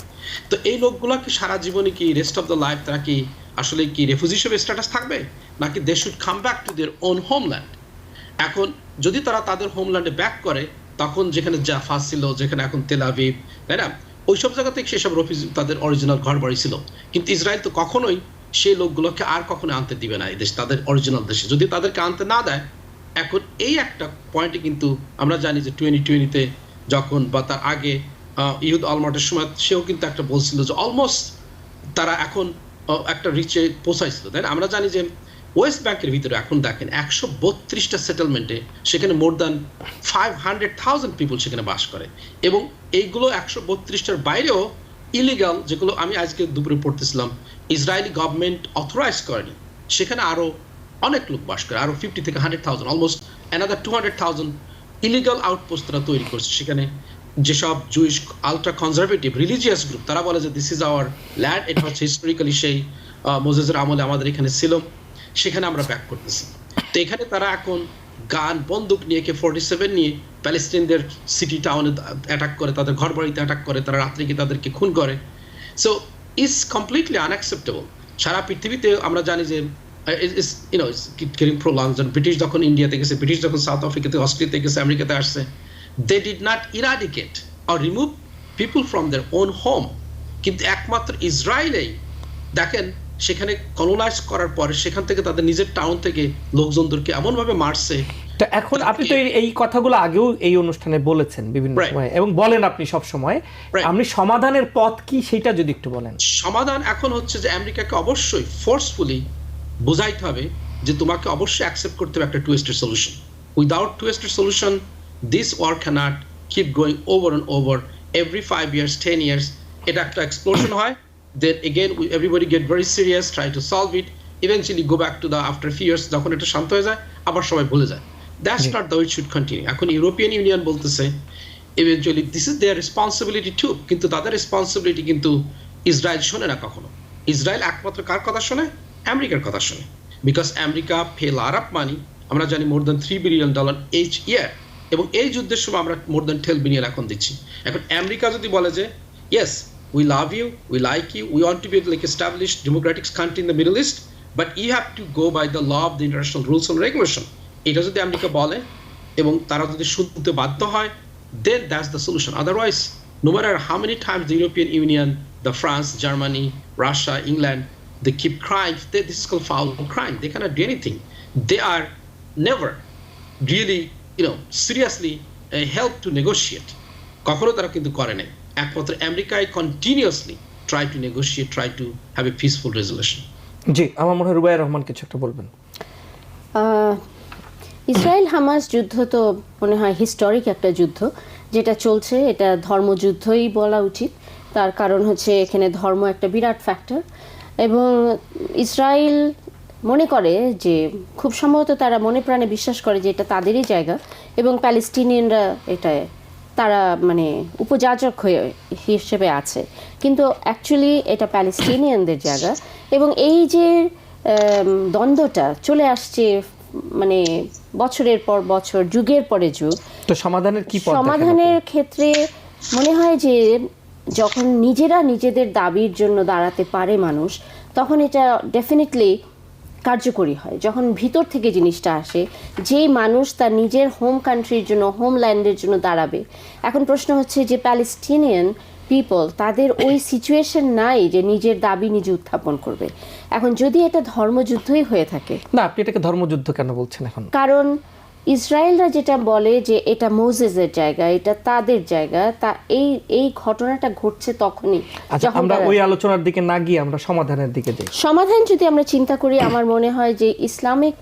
তো এই লোকগুলাকে সারা জীবনে কি রেস্ট অফ দ্য লাইফ তারা কি আসলে কি রেফিউজি হিসেবে স্ট্যাটাস থাকবে, নাকি they should come back to their own homeland? এখন যদি তারা তাদের হোমল্যান্ডে ব্যাক করে, তখন যেখানে জাফা ছিল, যেখানে এখন তেল আভিভ, তাই না, ওইসব জায়গা থেকে সেসব রেফিউজি তাদের অরিজিনাল ঘর বাড়ি ছিল। কিন্তু ইসরায়েল তো কখনোই সেই লোকগুলোকে আর কখনো আনতে দিবে না এই দেশ, তাদের অরিজিনাল দেশে। যদি তাদেরকে আনতে না দেয়, এখন এই একটা পয়েন্টে কিন্তু আমরা জানি যে 2020-তে যখন বা তার আগে ইহুদ অলমার্টের সময় সেও কিন্তু একটা বলছিল যে অলমোস্ট তারা এখন একটা রিচে পৌঁছাইছিল, তাই না। আমরা জানি যে ওয়েস্ট ব্যাংকের ভিতরে এখন দেখেন 132টা সেটেলমেন্টে সেখানে মোর দ্যান 500,000 পিপল সেখানে বাস করে, এবং এইগুলো 132টার বাইরেও ইলিগাল, যেগুলো আমি আজকে দুপুরে পড়তেছিলাম, ইসরায়েলি গভর্নমেন্ট অথরাইজ করেনি, সেখানে আরো অনেক লোক বাস করে, আরো 50 থেকে 100,000, অলমোস্ট অ্যানাদার 200,000 ইলিগাল আউটপোস্ট তারা তৈরি করছে। সেখানে যেসব Jewish ultra conservative religious group, তারা বলে যে দিস ইজ আওয়ার ল্যান্ড, এটা হচ্ছে হিস্টোরিক্যালি সেই মোজেসের আমলে আমাদের এখানে ছিল, সেখানে আমরা ব্যাক করতেছি। তো এখানে তারা এখন গান, বন্দুক নিয়ে, AK-47 নিয়ে প্যালেস্টাইনদের সিটি টাউনে অ্যাটাক করে, তাদের ঘর বাড়িতে অ্যাটাক করে, তারা রাত্রে গিয়ে তাদেরকে খুন করে। So it's completely unacceptable. সারা পৃথিবীতে আমরা জানি যে ব্রিটিশ যখন ইন্ডিয়াতে গেছে, ব্রিটিশ যখন সাউথ আফ্রিকাতে, অস্ট্রেলিয়াতে গেছে, আমেরিকাতে আসছে, they did not eradicate or remove people from their own home. কিন্তু একমাত্র ইসরায়েলেই দেখেন সেখানে কলোনাইজ করার পরে সেখান থেকে তাদের নিজের টাউন থেকে লোকজনদেরকে এমনভাবে মারছে। তো এখন আপনি তো এই কথাগুলো আগেও এই অনুষ্ঠানে বলেছেন বিভিন্ন সময়, এবং বলেন আপনি সব সময়, আপনি সমাধানের পথ কি সেটা যদি একটু বলেন। সমাধান এখন হচ্ছে যে আমেরিকাকে অবশ্যই ফোর্সফুলি বোঝাইতে হবে যে তোমাকে অবশ্যই অ্যাকসেপ্ট করতে হবে একটা two state solution. Without two state solution this war can't keep going over and over every 5 years 10 years। এটা একটা এক্সপ্লোশন হয়, then again everybody get very serious, try to solve it, eventually go back to the after few years, যখন এটা শান্ত হয়ে যায় আবার সবাই ভুলে যায়। That's not the way it should continue. এখন ইউরোপিয়ান ইউনিয়ন বলতেছে eventually this is their responsibility too, কিন্তু তাদের রেসপন্সিবিলিটি কিন্তু ইসরায়েল শোনে না কখনো। ইসরায়েল একমাত্র কার কথা শোনে? আমেরিকার কথা শোনে, because America pay lot of মানি। আমরা জানি more than $3 billion each year, এবং এই যুদ্ধের সময় আমরা মোর দ্যান $12 billion এখন দিচ্ছি। এখন আমেরিকা যদি বলে যে yes we love you, we like you, we want to be like established democratic country in the middle east, but you have to go by the law of the international rules and regulation, এটা যদি America বলে এবং তারা যদি শুনতে বাধ্য হয়, then that's the solution. Otherwise, no matter how many times the European Union, the France, Germany, Russia, England, they keep crying, this is called foul crime. They cannot do anything. They are never really, seriously help to negotiate. কখনো তারা কিন্তু করে নাই। একমাত্র আমেরিকায় continuously try to negotiate, try to have a peaceful resolution. জি, আমার মনে হয় রুবাইয়া রহমান কিছু একটা বলবেন। ইসরায়েল হামাস যুদ্ধ তো মনে হয় হিস্টোরিক একটা যুদ্ধ যেটা চলছে, এটা ধর্মযুদ্ধই বলা উচিত। তার কারণ হচ্ছে এখানে ধর্ম একটা বিরাট ফ্যাক্টর, এবং ইসরায়েল মনে করে যে খুব সম্ভবত তারা মনে প্রাণে বিশ্বাস করে যে এটা তাদেরই জায়গা, এবং প্যালেস্টিনিয়ানরা এটা তারা মানে উপযাচক হয়ে হিসেবে আছে, কিন্তু অ্যাকচুয়ালি এটা প্যালেস্টিনিয়ানদের জায়গা। এবং এই যে দ্বন্দ্বটা চলে আসছে মানে বছরের পর বছর, যুগের পরে যুগ, তো সমাধানের কি পথ? সমাধানের ক্ষেত্রে মনে হয় যে যখন নিজেরা নিজেদের দাবির জন্য দাঁড়াতে পারে মানুষ, তখন এটা ডেফিনেটলি কার্যকরী হয়। যখন ভিতর থেকে জিনিসটা আসে, যেই মানুষ তার নিজের হোম কান্ট্রির জন্য, হোমল্যান্ডের জন্য দাঁড়াবে। এখন প্রশ্ন হচ্ছে যে প্যালেস্টিনিয়ান পিপল, তাদের ওই সিচুয়েশন নাই যে নিজের দাবি নিজে উত্থাপন করবে। এখন যদি এটা ধর্মযুদ্ধই হয়ে থাকে, না, আপনি এটাকে ধর্মযুদ্ধ কেন বলছেন এখন? কারণ ইসরায়েলরা যেটা বলে যে এটা মোজেসের জায়গা, এটা তাদের জায়গা, তা এই ঘটনাটা ঘটছে তখনই। আচ্ছা, আমরা ওই আলোচনার দিকে না গিয়ে আমরা সমাধানের দিকে যাই। সমাধান যদি আমরা চিন্তা করি, আমার মনে হয় যে ইসলামিক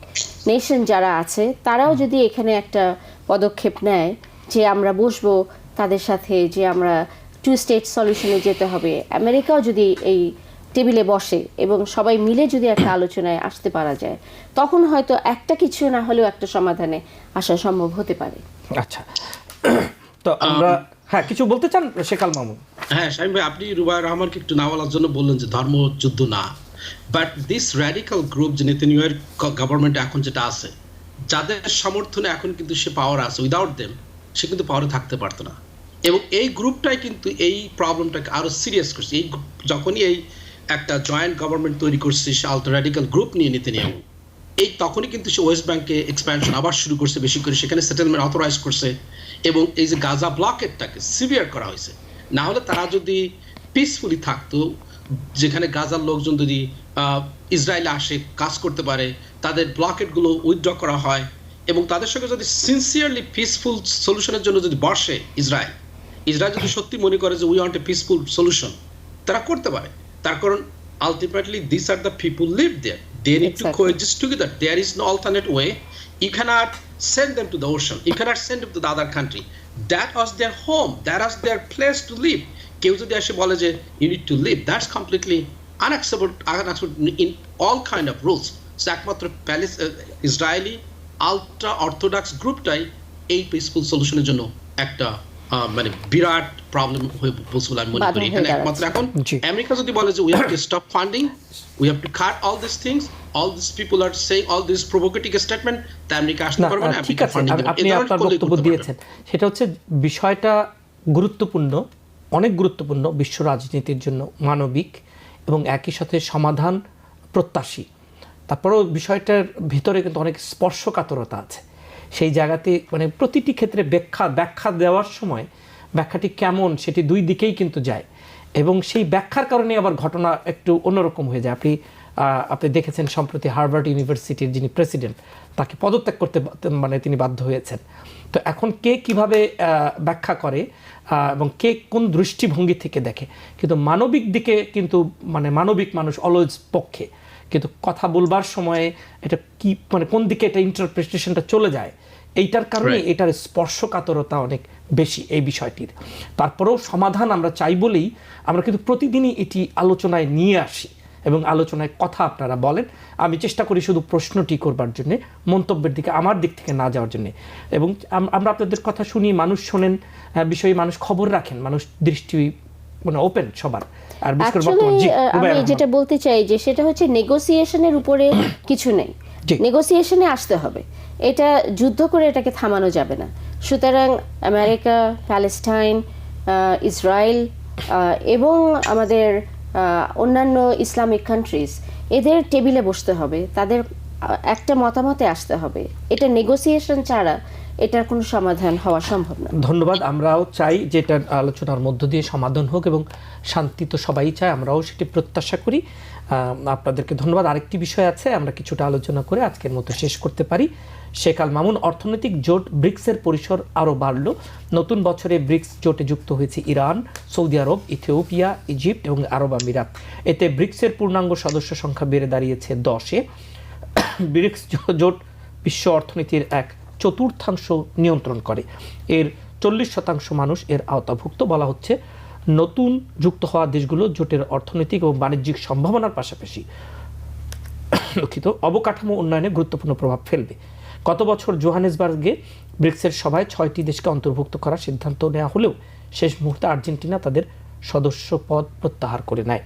নেশন যারা আছে তারাও যদি এখানে একটা পদক্ষেপ নেয় যে আমরা বসবো তাদের সাথে, যে আমরা 2 স্টেট সলিউশনে যেতে হবে, আমেরিকাও যদি এই টেবিলে বসে এবং সবাই মিলে যদি একটা আলোচনায় আসতে পারা যায়, তখন হয়তো একটা কিছু না হলেও একটা সমাধানে আসা সম্ভব হতে পারে। আচ্ছা, তো আমরা হ্যাঁ কিছু বলতে চান শেখ আল মামুন? হ্যাঁ শামীম ভাই, আপনি রুবাইয়া রহমানকে একটু না বলার জন্য বললেন যে ধর্মযুদ্ধ না, বাট দিস র্যাডিক্যাল গ্রুপ যে নেতানিয়াহুর গভর্নমেন্ট এখন যেটা আছে, যাদের সমর্থনে এখন কিন্তু সে পাওয়ার আছে, উইদাউট দেম সে কিন্তু পাওয়ারে থাকতে পারতো না। এবং এই গ্রুপটাই কিন্তু এই প্রবলেমটাকে আরো সিরিয়াস করছে। এই যখনই এই একটা জয়েন্ট গভর্নমেন্ট তৈরি করছে সে আলট্রা র্যাডিক্যাল গ্রুপ নিয়ে নেতানিয়াহু, এই তখনই কিন্তু সে ওয়েস্ট ব্যাংকে এক্সপ্যানশন আবার শুরু করছে বেশি করে, সেখানে সেটেলমেন্ট অথরাইজ করছে, এবং এই যে গাজা ব্লকেটটাকে সিভিয়ার করা হয়েছে। না হলে তারা যদি পিসফুলি থাকতো, যেখানে গাজার লোকজন যদি ইসরায়েলে আসে কাজ করতে পারে, তাদের ব্লকেটগুলো উইথড্র করা হয়, এবং তাদের সঙ্গে যদি সিনসিয়ারলি পিসফুল সলিউশনের জন্য যদি বসে ইসরায়েল যদি সত্যি মনে করে যে we want a peaceful solution, তারা করতে পারে। তার কারণ ultimately these are the people live there, they need to coexist together, there is no alternate way. You cannot send them to the ocean, you cannot send them to the other country, that was their home, that was their place to live. কেউ যদি এসে বলে যে you need to live, that's completely unacceptable in all kind of rules. So একমাত্র Israeli ultra orthodox গ্রুপটাই এই peaceful সলিউশনের জন্য একটা মানে বিরাট প্রবলেম হয়ে বলছে বলে আমি মনে করি। এখানে একমাত্র এখন আমেরিকা যদি বলে যে we have to stop funding, we have to cut all this things, all this people are saying all this provocative statement, তা আমেরিকা আসতে পারবে না। ঠিক আছে, আপনি আপনার বক্তব্য দিয়েছেন, সেটা হচ্ছে বিষয়টা গুরুত্বপূর্ণ, অনেক গুরুত্বপূর্ণ বিশ্ব রাজনীতির জন্য, মানবিক এবং একই সাথে সমাধান প্রত্যাশী। তারপরেও বিষয়টার ভিতরে কিন্তু অনেক স্পর্শকাতরতা আছে। সেই জায়গাতে মানে প্রতিটি ক্ষেত্রে ব্যাখ্যা দেওয়ার সময় ব্যাখ্যাটি কেমন সেটি দুই দিকেই কিন্তু যায়, এবং সেই ব্যাখ্যার কারণে আবার ঘটনা একটু অন্যরকম হয়ে যায়। আপনি দেখেছেন সম্প্রতি হার্ভার্ড ইউনিভার্সিটির যিনি প্রেসিডেন্ট, তাকে পদত্যাগ করতে মানে তিনি বাধ্য হয়েছেন। তো এখন কে কিভাবে ব্যাখ্যা করে এবং কে কোন দৃষ্টিভঙ্গি থেকে দেখে, কিন্তু মানবিক দিকে কিন্তু মানে মানবিক মানুষ অলওয়েজ পক্ষে, কিন্তু কথা বলবার সময়ে এটা কি মানে কোন দিকে এটা ইন্টারপ্রিটেশনটা চলে যায়, এইটার কারণে এটার স্পর্শকাতরতা অনেক বেশি এই বিষয়টির। তারপরেও সমাধান আমরা চাই বলেই আমরা কিন্তু প্রতিদিনই এটি আলোচনায় নিয়ে আসি এবং আলোচনায় কথা আপনারা বলেন। আমি চেষ্টা করি শুধু প্রশ্নটি করবার জন্য, মন্তব্যের দিকে আমার দিক থেকে না যাওয়ার জন্য। এবং আমরা আপনাদের কথা শুনি, মানুষ শোনেন, বিষয়ে মানুষ খবর রাখেন, মানুষ দৃষ্টি মানে ওপেন সবার। আর আমি যেটা বলতে চাই যে সেটা হচ্ছে নেগোসিয়েশনের উপরে কিছু নেই, নেগোসিয়েশনে আসতে হবে, এটা যুদ্ধ করে এটাকে থামানো যাবে না। সুতরাং আমেরিকা, প্যালেস্টাইন, ইসরায়েল এবং আমাদের অন্যান্য ইসলামিক কান্ট্রিজ, এদের টেবিলে বসতে হবে, তাদের একটা মতামতে আসতে হবে। এটা নেগোসিয়েশন ছাড়া এটার কোনো সমাধান হওয়া সম্ভব না। ধন্যবাদ। আমরাও চাই যে এটার আলোচনার মধ্য দিয়ে সমাধান হোক এবং শান্তি তো সবাই চায়, আমরাও সেটি প্রত্যাশা করি। আপনাদেরকে ধন্যবাদ। আরেকটি বিষয় আছে, আমরা কিছুটা আলোচনা করে আজকের মতো শেষ করতে পারি। শেখ আল মামুন, অর্থনৈতিক জোট ব্রিক্সের পরিসর আরও বাড়ল। নতুন বছরে ব্রিক্স জোটে যুক্ত হয়েছে ইরান, সৌদি আরব, ইথিওপিয়া, ইজিপ্ট এবং আরব আমিরাত। এতে ব্রিক্সের পূর্ণাঙ্গ সদস্য সংখ্যা বেড়ে দাঁড়িয়েছে 10-এ। ব্রিক্স জোট বিশ্ব অর্থনীতির এক চতুর্থাংশ নিয়ন্ত্রণ করে, এর 40% মানুষ এর আওতাভুক্ত। বলা হচ্ছে নতুন যুক্ত হওয়া দেশগুলো জোটের অর্থনৈতিক এবং বাণিজ্যিক সম্ভাবনার পাশাপাশি অবকাঠামো উন্নয়নে গুরুত্বপূর্ণ প্রভাব ফেলবে। গত বছর জোহানেসবার্গে ব্রিক্সের সভায় 6টি দেশকে অন্তর্ভুক্ত করার সিদ্ধান্ত নেওয়া হলেও শেষ মুহূর্তে আর্জেন্টিনা তাদের সদস্য পদ প্রত্যাহার করে নেয়।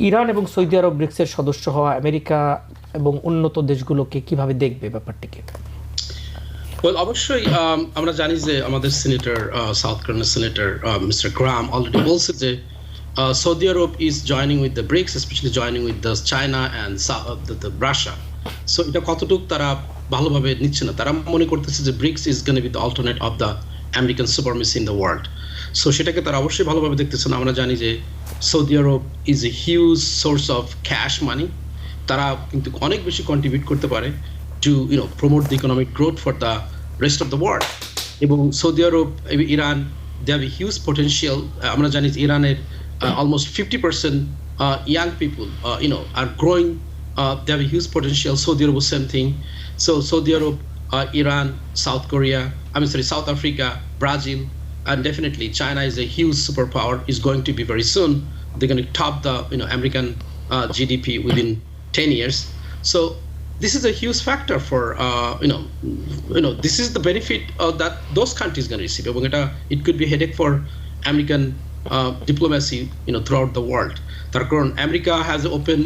ইরান এবং সৌদি আরব ব্রিক্সের সদস্য হওয়া আমেরিকা এবং উন্নত দেশগুলোকে কিভাবে দেখবে ব্যাপারটিকে? অবশ্যই আমরা জানি যে আমাদের senator, South Carolina senator mister Graham already বলছে যে Saudi Arab is joining with the BRICS, especially joining with the China and the Russia. So এটা কতটুকু তারা ভালোভাবে নিচ্ছে না, তারা মনে করতেছে যে BRICS is going to be the alternate of the American supremacy in the world. So সেটাকে তারা অবশ্যই ভালোভাবে দেখতেছে না। আমরা জানি যে Saudi Arab is a huge source of cash money, তারা কিন্তু অনেক বেশি কন্ট্রিবিউট করতে পারে to promote the economic growth for the rest of the world. এবং Saudi Arab, Iran, they have a huge potential. আমরা জানি যে ইরানের almost 50% young people are growing, they have a huge potential. Saudi Arab, same thing. So Saudi Arab, Iran, South Korea, South Africa, Brazil, and definitely China is a huge superpower, is going to be very soon. They're going to top the American GDP within 10 years. So this is a huge factor for this is the benefit that those countries going to receive. এবং এটা it could be a headache for American diplomacy throughout the world. তার কারণ America has open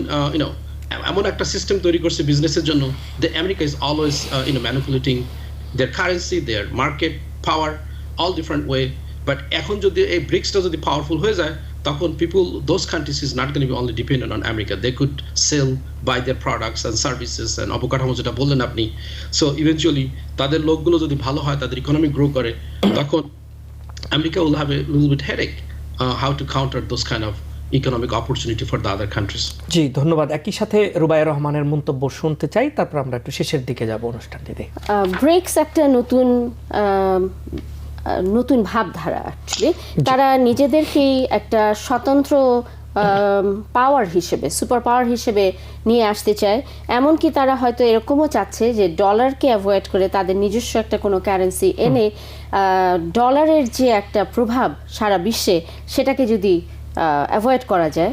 এমন একটা system তৈরি করছে বিজনেসের জন্য, the America is always manipulating their currency, their market power, all different way. But এখন যদি এই ব্রিক্সটা যদি পাওয়ারফুল হয়ে যায়, তখন those countries is not going to be only dependent on America. They could sell, buy their products and services and অবকাঠামো যেটা বললেন আপনি। So eventually তাদের লোকগুলো যদি ভালো হয়, তাদের ইকোনমি গ্রো করে, তখন America will have a little bit headache how to counter those kind of economic opportunity for the other countries. জি, ধন্যবাদ। একই সাথে রুবাইয়া রহমানের মন্তব্য শুনতে চাই, তারপর আমরা একটু শেষের দিকে যাব অনুষ্ঠানটিতে। ব্রিক্স একটা নতুন ভাবধারা। অ্যাকচুয়ালি তারা নিজেদেরকেই একটা স্বতন্ত্র পাওয়ার হিসেবে, সুপার পাওয়ার হিসেবে নিয়ে আসতে চায়। এমনকি তারা হয়তো এরকমও চাচ্ছে যে ডলারকে অ্যাভয়েড করে তাদের নিজস্ব একটা কোনো কারেন্সি এনে ডলারের যে একটা প্রভাব সারা বিশ্বে, সেটাকে যদি অ্যাভয়েড করা যায়,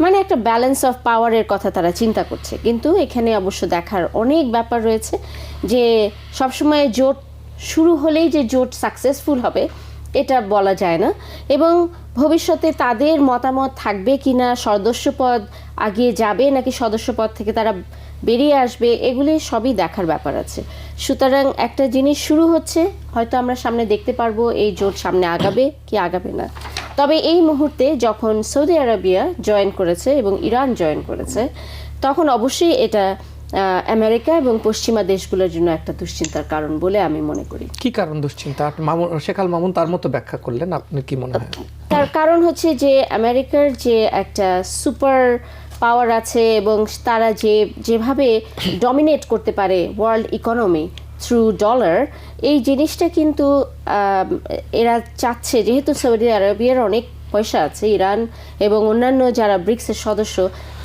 মানে একটা ব্যালেন্স অফ পাওয়ারের কথা তারা চিন্তা করছে। কিন্তু এখানে অবশ্য দেখার অনেক ব্যাপার রয়েছে, যে সবসময় জোট শুরু হলেই যে জোট সাকসেসফুল হবে এটা বলা যায় না, এবং ভবিষ্যতে তাদের মতামত থাকবে কিনা, সদস্যপদ আগিয়ে যাবে নাকি সদস্যপদ থেকে তারা বেরিয়ে আসবে, এগুলি সবই দেখার ব্যাপার আছে। সুতরাং একটা জিনিস শুরু হচ্ছে, হয়তো আমরা সামনে দেখতে পারবো এই জোট সামনে আগাবে কি আগাবে না। তবে এই মুহূর্তে যখন সৌদি আরবিয়া জয়েন করেছে এবং ইরান জয়েন করেছে, তখন অবশ্যই এটা আমেরিকা এবং পশ্চিমা দেশগুলোর জন্য একটা দুশ্চিন্তার কারণ বলে আমি মনে করি। কি কারণ দুশ্চিন্তা? শেখ আল মামুন তার মতো ব্যাখ্যা করলেন, আপনি কি মনে হয়? তার কারণ হচ্ছে যে আমেরিকার যে একটা সুপার পাওয়ার আছে এবং তারা যেভাবে ডমিনেট করতে পারে ওয়ার্ল্ড ইকোনমি থ্রু ডলার, এই জিনিসটা কিন্তু এরা চাচ্ছে, যেহেতু সৌদি আরবিয়ার অনেক পয়সা আছে, ইরান এবং অন্যান্য যারা ব্রিক্সের সদস্য,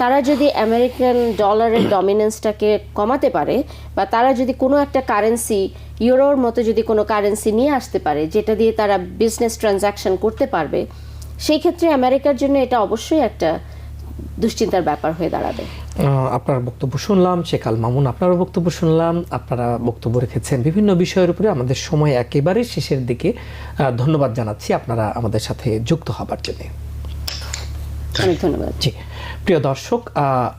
তারা যদি আমেরিকান ডলারের ডমিনেন্সটাকে কমাতে পারে, বা তারা যদি কোনো একটা কারেন্সি, ইউরোর মতো যদি কোনো কারেন্সি নিয়ে আসতে পারে যেটা দিয়ে তারা বিজনেস ট্রানজ্যাকশন করতে পারবে, সেই ক্ষেত্রে আমেরিকার জন্য এটা অবশ্যই একটা দুশ্চিন্তার ব্যাপার হয়ে দাঁড়াবে। আপনার বক্তব্য শুনলাম, শেখ আল মামুন আপনারও বক্তব্য শুনলাম, আপনারা বক্তব্য রেখেছেন বিভিন্ন বিষয়ের উপরে। আমাদের সময় একেবারে শেষের দিকে, ধন্যবাদ জানাচ্ছি আপনারা আমাদের সাথে যুক্ত হবার জন্য। অনেক ধন্যবাদ। জি, প্রিয় দর্শক,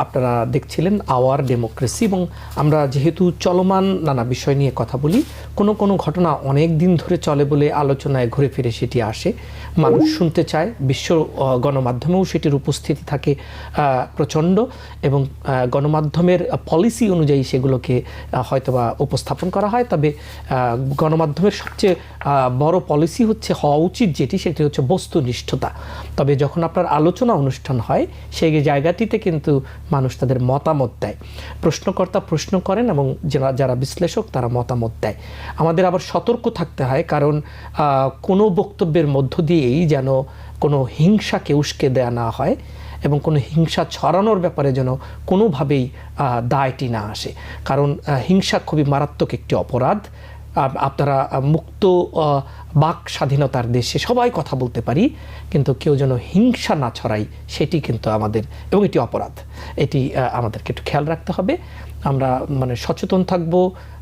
আপনারা দেখছিলেন আওয়ার ডেমোক্রেসি, এবং আমরা যেহেতু চলমান নানা বিষয় নিয়ে কথা বলি, কোনো কোনো ঘটনা অনেক দিন ধরে চলে বলে আলোচনায় ঘুরে ফিরে সেটি আসে, মানুষ শুনতে চায়, বিশ্ব গণমাধ্যমেও সেটির উপস্থিতি থাকে প্রচণ্ড, এবং গণমাধ্যমের পলিসি অনুযায়ী সেগুলোকে হয়তোবা উপস্থাপন করা হয়। তবে গণমাধ্যমের সবচেয়ে বড় পলিসি হচ্ছে হওয়া উচিত যেটি, সেটি হচ্ছে বস্তুনিষ্ঠতা। তবে যখন আপনার আলোচনা অনুষ্ঠান হয়, সেই জায়গাটিতে কিন্তু মানুষ তাদের মতামত দেয়, প্রশ্নকর্তা প্রশ্ন করেন এবং যারা বিশ্লেষক তারা মতামত দেয়। আমাদের আবার সতর্ক থাকতে হয়, কারণ কোনো বক্তব্যের মধ্য দিয়েই যেন কোনো হিংসাকে উস্কে দেয়া না হয়, এবং কোনো হিংসা ছড়ানোর ব্যাপারে যেন কোনোভাবেই দায়টি না আসে, কারণ হিংসা খুবই মারাত্মক একটি অপরাধ। আপনারা মুক্ত বাক স্বাধীনতার দেশে সবাই কথা বলতে পারি, কিন্তু কেউ যেন হিংসা না ছড়াই, সেটি কিন্তু আমাদের, এবং এটি অপরাধ, এটি আমাদেরকে একটু খেয়াল রাখতে হবে। আমরা সচেতন থাকব,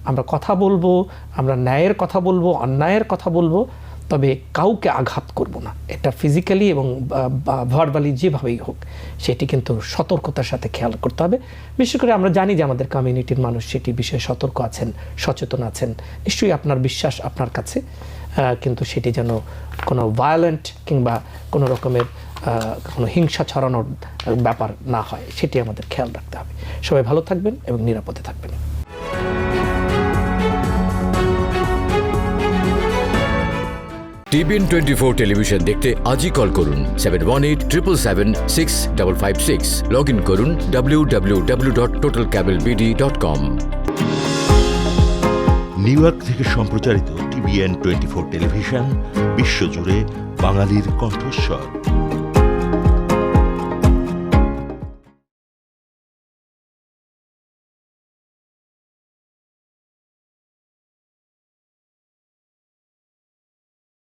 আমরা কথা বলবো, আমরা ন্যায়ের কথা বলবো, অন্যায়ের কথা বলবো, তবে কাউকে আঘাত করব না। এটা ফিজিক্যালি এবং ভার্বালি যেভাবেই হোক, সেটি কিন্তু সতর্কতার সাথে খেয়াল করতে হবে। বিশেষ করে আমরা জানি যে আমাদের কমিউনিটির মানুষ সেটি বিষয়ে সতর্ক আছেন, সচেতন আছেন। নিশ্চয়ই আপনার বিশ্বাস আপনার কাছে, কিন্তু সেটি যেন কোনো ভায়োলেন্ট কিংবা কোনো রকমের কোনো হিংসা ছড়ানোর ব্যাপার না হয়, সেটি আমাদের খেয়াল রাখতে হবে। সবাই ভালো থাকবেন এবং নিরাপদে থাকবেন। TBN 24 টেলিভিশন দেখতে আজই কল করুন 7187776556। লগ ইন করুন www.totalcablebd.com। নিউ ইয়র্ক থেকে সম্প্রচারিত TBN 24 টেলিভিশন বিশ্বজুড়ে বাঙালির কণ্ঠস্বর।